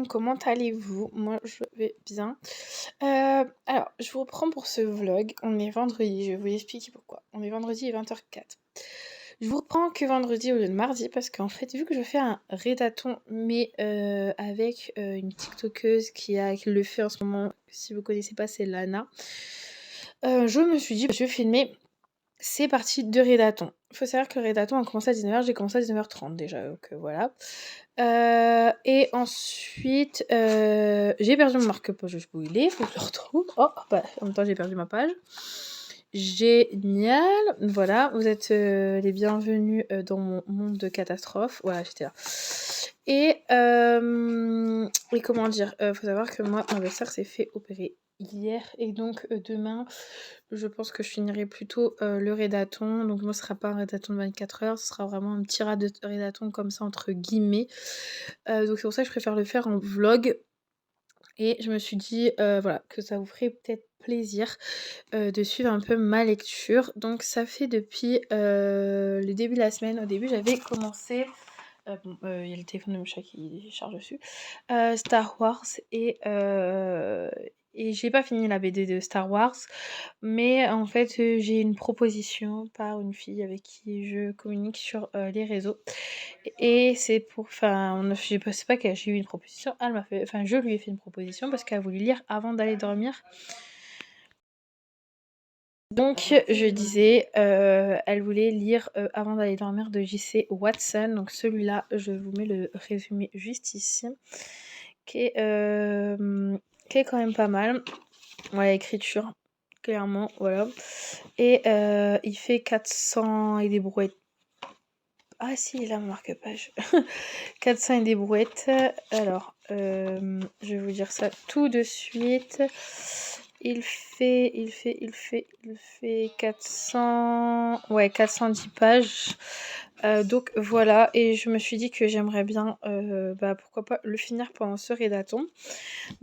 Comment allez-vous? Moi, je vais bien. Alors, je vous reprends pour ce vlog. On est vendredi, je vais vous expliquer pourquoi. On est vendredi et 20h04. Je vous reprends que vendredi au lieu de mardi parce qu'en fait, vu que je fais un rédathon, mais avec une TikTokeuse qui le fait en ce moment, si vous connaissez pas, c'est Lana. Je me suis dit, je vais filmer. C'est parti de rédathon. Il faut savoir que le rédathon a commencé à 19h, j'ai commencé à 19h30 déjà, donc voilà. Et ensuite, j'ai perdu mon marque-page où il est, faut que je le retrouve. Oh, bah, en même temps, j'ai perdu ma page. Génial, voilà, vous êtes les bienvenus dans mon monde de catastrophe. Voilà, j'étais là. Et comment dire, faut savoir que moi, ma belle-sœur s'est fait opérer hier et donc demain, je pense que je finirai plutôt le rédathon. Donc moi, ce sera pas un rédathon de 24 heures, ce sera vraiment un petit rédathon comme ça entre guillemets. Donc c'est pour ça que je préfère le faire en vlog. Et je me suis dit voilà, que ça vous ferait peut-être plaisir de suivre un peu ma lecture. Donc ça fait depuis le début de la semaine. Au début, j'avais commencé. Bon, il y a le téléphone de mon chat qui charge dessus. Star Wars et j'ai pas fini la BD de Star Wars, mais en fait, j'ai une proposition par une fille avec qui je communique sur les réseaux. Et c'est pour. Enfin, je sais pas qu'elle, j'ai eu une proposition. Elle m'a fait. Enfin, je lui ai fait une proposition parce qu'elle a voulu lire avant d'aller dormir. Donc, je disais, elle voulait lire avant d'aller dormir de J.C. Watson. Donc, celui-là, je vous mets le résumé juste ici, qui est, qui est quand même pas mal. Voilà, l'écriture, clairement, voilà. Et il fait 400 et des brouettes. Ah si, il est là, mon marque-page. 400 et des brouettes. Alors, je vais vous dire ça tout de suite. Il fait 400... Ouais, 410 pages. Donc voilà, et je me suis dit que j'aimerais bien, pourquoi pas le finir pendant ce rédathon.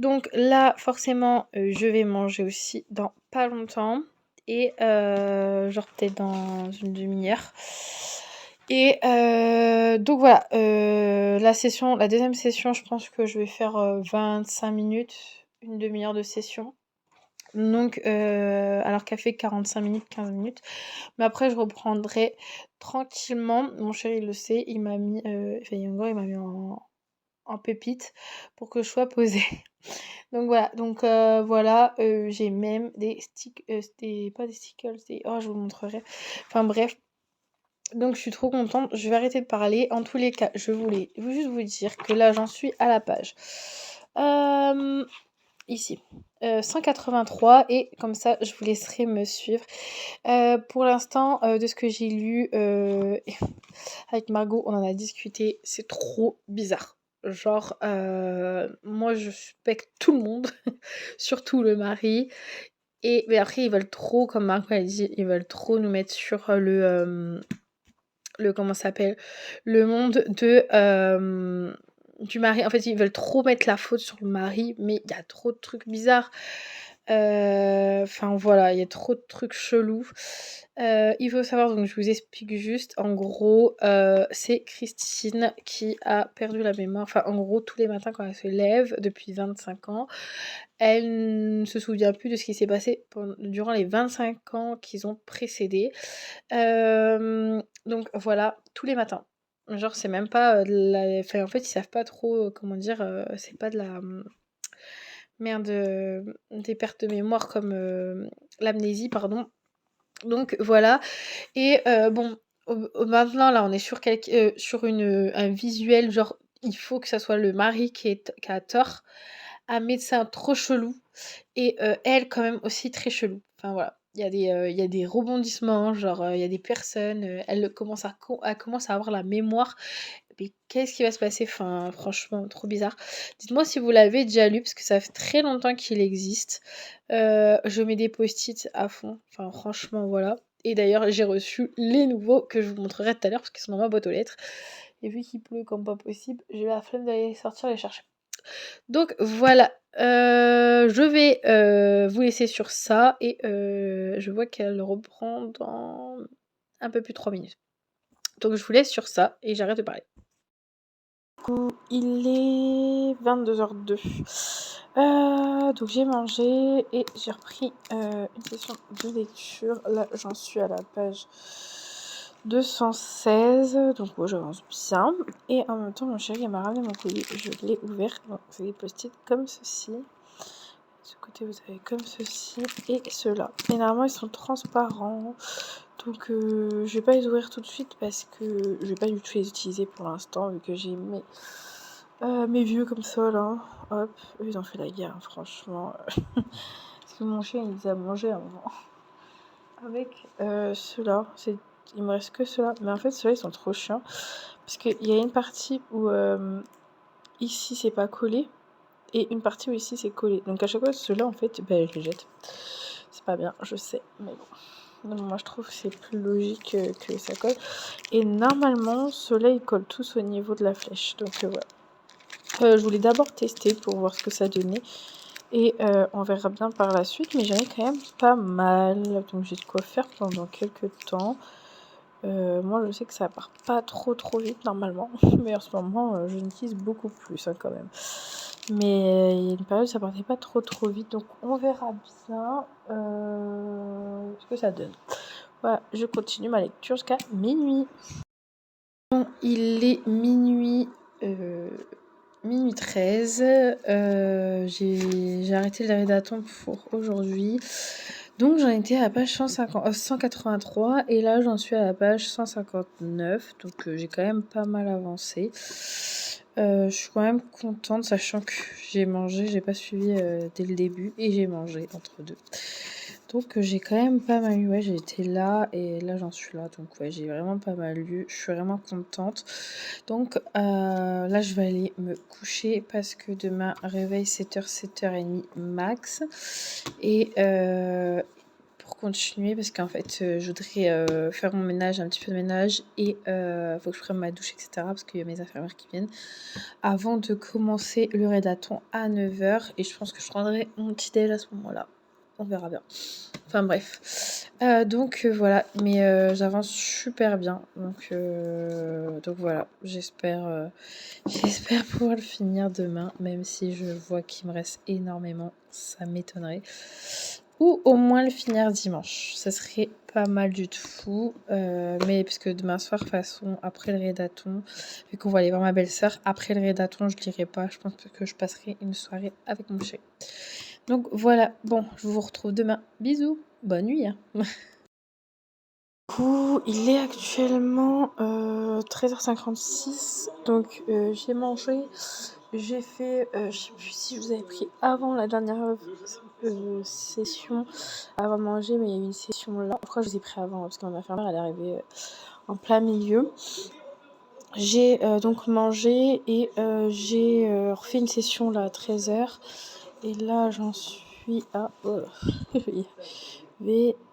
Donc là, forcément, je vais manger aussi dans pas longtemps. Et genre peut-être dans une demi-heure. Et donc voilà, la deuxième session, je pense que je vais faire 25 minutes, une demi-heure de session. Donc, alors qu'elle fait 45 minutes, 15 minutes. Mais après, je reprendrai tranquillement. Mon chéri le sait, il m'a mis, il m'a mis en pépite pour que je sois posée. Donc voilà, j'ai même des pas des stickers, oh, je vous montrerai. Enfin bref, donc je suis trop contente, je vais arrêter de parler. En tous les cas, je voulais juste vous dire que là, j'en suis à la page. Ici. 183 et comme ça, je vous laisserai me suivre. Pour l'instant, de ce que j'ai lu, avec Margot, on en a discuté, c'est trop bizarre. Genre, moi je suspecte tout le monde, surtout le mari. Mais après, ils veulent trop, comme Margot a dit, ils veulent trop nous mettre sur comment ça s'appelle, le monde du mari. En fait, ils veulent trop mettre la faute sur le mari, mais il y a trop de trucs bizarres. Enfin voilà, il y a trop de trucs chelous. Il faut savoir, donc je vous explique juste, en gros, c'est Christine qui a perdu la mémoire. Enfin, en gros, tous les matins quand elle se lève, depuis 25 ans, elle ne se souvient plus de ce qui s'est passé durant les 25 ans qu'ils ont précédé. Donc voilà, tous les matins. Genre, c'est même pas enfin, en fait, ils savent pas trop, comment dire, c'est pas de la merde, des pertes de mémoire comme l'amnésie, pardon. Donc voilà. Et bon, maintenant, là, on est sur, sur un visuel, genre, il faut que ça soit le mari qui a tort. Un médecin trop chelou. Et elle, quand même, aussi très chelou. Enfin voilà. Il y a des rebondissements, genre il y a des personnes, elle commence à avoir la mémoire. Mais qu'est-ce qui va se passer? Enfin, franchement, trop bizarre. Dites-moi si vous l'avez déjà lu, parce que ça fait très longtemps qu'il existe. Je mets des post-it à fond. Enfin, franchement, voilà. Et d'ailleurs, j'ai reçu les nouveaux que je vous montrerai tout à l'heure, parce qu'ils sont dans ma boîte aux lettres. Et vu qu'il pleut comme pas possible, j'ai la flemme d'aller sortir les chercher. Donc voilà, je vais vous laisser sur ça et je vois qu'elle reprend dans un peu plus de 3 minutes. Donc je vous laisse sur ça et j'arrête de parler. Il est 22h02. Donc j'ai mangé et j'ai repris une session de lecture. Là, j'en suis à la page 216. Donc moi, j'avance bien. Et en même temps, mon chéri m'a ramené mon colis. Je l'ai ouvert. Donc c'est des post-it comme ceci. De ce côté, vous avez comme ceci et ceux-là. Et normalement, ils sont transparents. Donc je vais pas les ouvrir tout de suite parce que je vais pas du tout les utiliser pour l'instant vu que j'ai mes vieux comme ça là. Hop, eux ils ont fait la guerre, hein, franchement. Parce que mon chien il les a mangés à un moment. Avec ceux-là, il me reste que ceux-là. Mais en fait ceux-là ils sont trop chiants. Parce qu'il y a une partie où ici c'est pas collé. Et une partie où ici c'est collé. Donc à chaque fois ceux-là en fait, je les jette. C'est pas bien, je sais, mais bon. Donc moi je trouve que c'est plus logique que ça colle. Et normalement ceux-là ils collent tous au niveau de la flèche. Donc voilà. Je voulais d'abord tester pour voir ce que ça donnait. Et on verra bien par la suite. Mais j'en ai quand même pas mal. Donc j'ai de quoi faire pendant quelques temps. Moi je sais que ça part pas trop vite normalement. Mais en ce moment je l'utilise beaucoup plus hein, quand même. Mais il y a une période où ça partait pas trop vite. Donc on verra bien ce que ça donne. Voilà, je continue ma lecture jusqu'à minuit. Bon, il est minuit 13. J'ai arrêté le rédaton pour aujourd'hui. Donc j'en étais à la page 183 et là j'en suis à la page 159. Donc j'ai quand même pas mal avancé. Je suis quand même contente sachant que j'ai mangé, j'ai pas suivi dès le début et j'ai mangé entre deux. Donc j'ai quand même pas mal lu, ouais, j'ai été là et là j'en suis là, donc ouais, j'ai vraiment pas mal lu, je suis vraiment contente. Donc là je vais aller me coucher parce que demain réveil 7h, 7h30 max. Et pour continuer, parce qu'en fait je voudrais faire mon ménage, un petit peu de ménage et faut que je prenne ma douche, etc. parce qu'il y a mes infirmières qui viennent avant de commencer le rédaton à 9h et je pense que je prendrai mon petit déj à ce moment-là. On verra bien. Enfin bref. Donc voilà, mais j'avance super bien. Donc voilà, j'espère pouvoir le finir demain, même si je vois qu'il me reste énormément, ça m'étonnerait. Ou au moins le finir dimanche, ça serait pas mal du tout. Mais parce que demain soir, de toute façon, après le rédaton, vu qu'on va aller voir ma belle-sœur, après le rédaton, je dirai pas, je pense que je passerai une soirée avec mon chéri. Donc voilà, bon, je vous retrouve demain. Bisous, bonne nuit. Hein. Du coup, il est actuellement 13h56, donc j'ai mangé, j'ai fait, je sais plus si je vous avais pris avant la dernière session, avant de manger, mais il y a eu une session là. Pourquoi je vous ai pris avant? Parce que mon infirmière elle est arrivée en plein milieu. J'ai donc mangé et j'ai refait une session là à 13h. Et là, j'en suis à...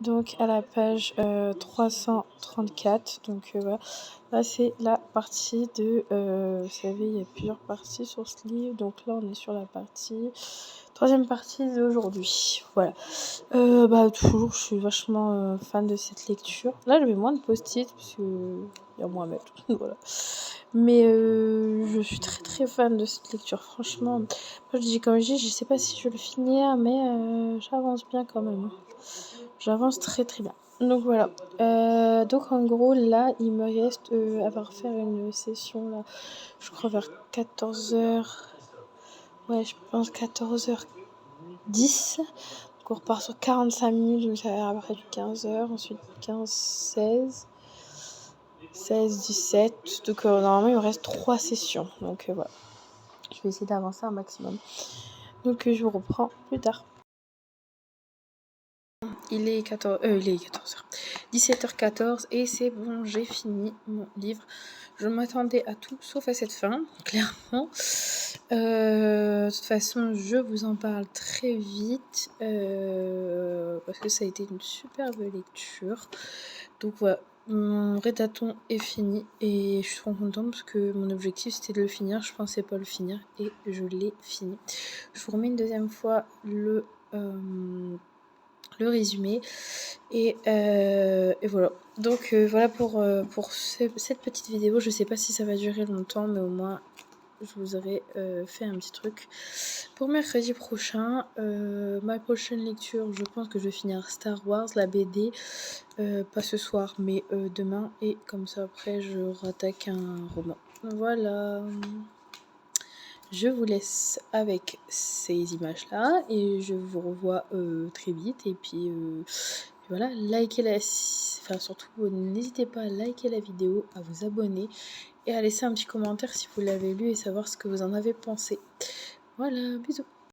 donc à la page 334. Donc voilà. Là, c'est la partie de... vous savez, il y a plusieurs parties sur ce livre. Donc là, on est sur la troisième partie d'aujourd'hui. Voilà. Toujours, je suis vachement fan de cette lecture. Là, j'avais moins de post-it parce que il y a moins à mettre. Voilà. Mais je suis très fan de cette lecture. Franchement, moi, comme je dis, je sais pas si je vais le finir, mais j'avance bien quand même. J'avance très bien. Donc voilà. Donc en gros, là, il me reste à faire une session, là, je crois vers 14h. Ouais, je pense 14h10. Donc on repart sur 45 minutes, donc ça va à peu près du 15h, ensuite 15, 16, 17. Donc normalement, il me reste 3 sessions. Donc voilà. Je vais essayer d'avancer un maximum. Donc je vous reprends plus tard. Il est 14h. 17h14 et c'est bon, j'ai fini mon livre. Je m'attendais à tout sauf à cette fin, clairement. De toute façon, je vous en parle très vite parce que ça a été une superbe lecture. Donc voilà, mon rédaton est fini et je suis trop contente parce que mon objectif c'était de le finir. Je pensais pas le finir et je l'ai fini. Je vous remets une deuxième fois le résumé et voilà. Donc voilà pour cette petite vidéo. Je sais pas si ça va durer longtemps, mais au moins je vous aurai fait un petit truc pour mercredi prochain. Ma prochaine lecture, je pense que je vais finir Star Wars, la BD, pas ce soir, mais demain, et comme ça après je rattaque un roman. Voilà. Je vous laisse avec ces images-là et je vous revois très vite. Et puis voilà, likez enfin surtout n'hésitez pas à liker la vidéo, à vous abonner et à laisser un petit commentaire si vous l'avez lu et savoir ce que vous en avez pensé. Voilà, bisous.